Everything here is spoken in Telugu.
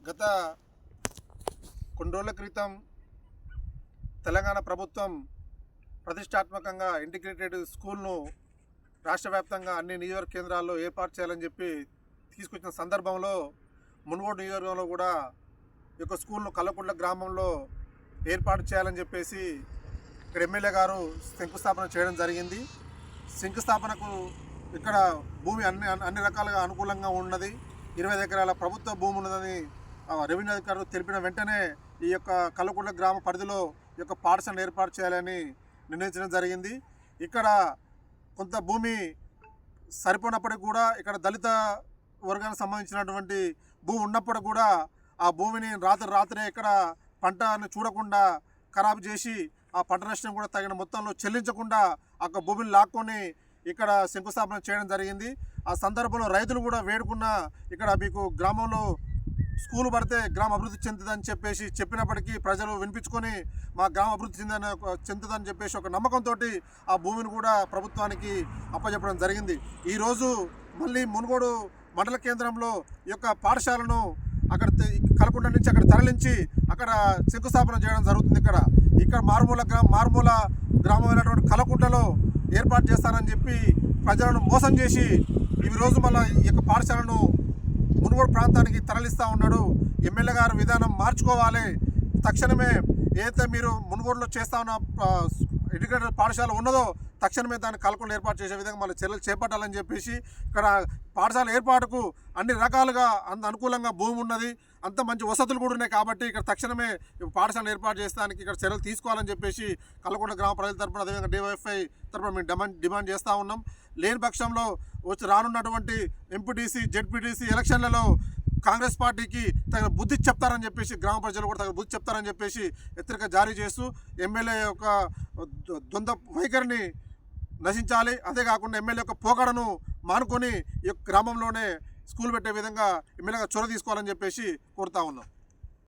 గత కొన్ని రోజుల క్రితం తెలంగాణ ప్రభుత్వం ప్రతిష్టాత్మకంగా ఇంటిగ్రేటెడ్ స్కూల్ను రాష్ట్ర వ్యాప్తంగా అన్ని నియోజకవర్గ కేంద్రాల్లో ఏర్పాటు చేయాలని చెప్పి తీసుకొచ్చిన సందర్భంలో మునుగోడు నియోజకవర్గంలో కూడా ఈ యొక్క స్కూల్ను కల్లకుంట్ల గ్రామంలో ఏర్పాటు చేయాలని చెప్పేసి ఇక్కడ ఎమ్మెల్యే గారు శంకుస్థాపన చేయడం జరిగింది. శంకుస్థాపనకు ఇక్కడ భూమి అన్ని రకాలుగా అనుకూలంగా ఉన్నది. 20 ఎకరాల ప్రభుత్వ భూమి ఉన్నదని రెవెన్యూ అధికారులు తెలిపిన వెంటనే ఈ యొక్క కల్లకుంట్ల గ్రామ పరిధిలో ఈ యొక్క పాఠశాలను ఏర్పాటు చేయాలని నిర్ణయించడం జరిగింది. ఇక్కడ కొంత భూమి సరిపోయినప్పటికీ కూడా ఇక్కడ దళిత వర్గానికి సంబంధించినటువంటి భూమి ఉన్నప్పుడు కూడా ఆ భూమిని రాత్రే ఇక్కడ పంటను చూడకుండా ఖరాబు చేసి ఆ పంట నష్టం కూడా తగిన మొత్తంలో చెల్లించకుండా ఆ భూమిని లాక్కొని ఇక్కడ శంకుస్థాపన చేయడం జరిగింది. ఆ సందర్భంలో రైతులు కూడా వేడుకున్న ఇక్కడ మీకు గ్రామంలో స్కూల్ పడితే గ్రామ అభివృద్ధి చెందుతుందని చెప్పేసి చెప్పినప్పటికీ ప్రజలు వినిపించుకొని మా గ్రామ అభివృద్ధి చెందుతుందని చెప్పేసి ఒక నమ్మకంతో ఆ భూమిని కూడా ప్రభుత్వానికి అప్పచెప్పడం జరిగింది. ఈరోజు మళ్ళీ మునుగోడు మండల కేంద్రంలో ఈ యొక్క పాఠశాలను అక్కడ కల్లకుంట్ల నుంచి అక్కడ తరలించి అక్కడ శంకుస్థాపన చేయడం జరుగుతుంది. ఇక్కడ మారుమూల గ్రామమైనటువంటి కల్లకుంట్లలో ఏర్పాటు చేస్తానని చెప్పి ప్రజలను మోసం చేసి ఈరోజు మళ్ళీ ఈ యొక్క పాఠశాలను మునుగోడు ప్రాంతానికి తరలిస్తూ ఉన్నాడు. ఎమ్మెల్యే గారు విధానం మార్చుకోవాలి. తక్షణమే ఏదైతే మీరు మునుగోడులో చేస్తా ఉన్న ఇంటిగ్రేటెడ్ పాఠశాల ఉన్నదో తక్షణమే దాన్ని కల్లకుంట్ల ఏర్పాటు చేసే విధంగా మళ్ళీ చర్యలు చేపట్టాలని చెప్పేసి ఇక్కడ పాఠశాల ఏర్పాటుకు అన్ని రకాలుగా అనుకూలంగా భూమి ఉన్నది, అంత మంచి వసతులు కూడా ఉన్నాయి. కాబట్టి ఇక్కడ తక్షణమే పాఠశాలను ఏర్పాటు చేస్తానికి ఇక్కడ చర్యలు తీసుకోవాలని చెప్పేసి కల్లకుంట్ల గ్రామ ప్రజల తరపున అదేవిధంగా డివైఎఫ్ఐ తరపున మేము డిమాండ్ చేస్తూ ఉన్నాం. లేని పక్షంలో రానున్నటువంటి ఎంపీటీసీ జెడ్పీటీసీ ఎలక్షన్లలో కాంగ్రెస్ పార్టీకి తగిన బుద్ధి చెప్తారని చెప్పేసి గ్రామ ప్రజలు కూడా తగిన బుద్ధి చెప్తారని చెప్పేసి హెచ్చరిక జారీ చేస్తూ ఎమ్మెల్యే యొక్క ద్వంద్వ వైఖరిని నశించాలి. అంతేకాకుండా ఎమ్మెల్యే యొక్క పోకడను మానుకొని ఈ గ్రామంలోనే స్కూల్ పెట్టే విధంగా ఎమ్మెల్యేగా చొరవ తీసుకోవాలని చెప్పేసి కోరుతా ఉన్నాం.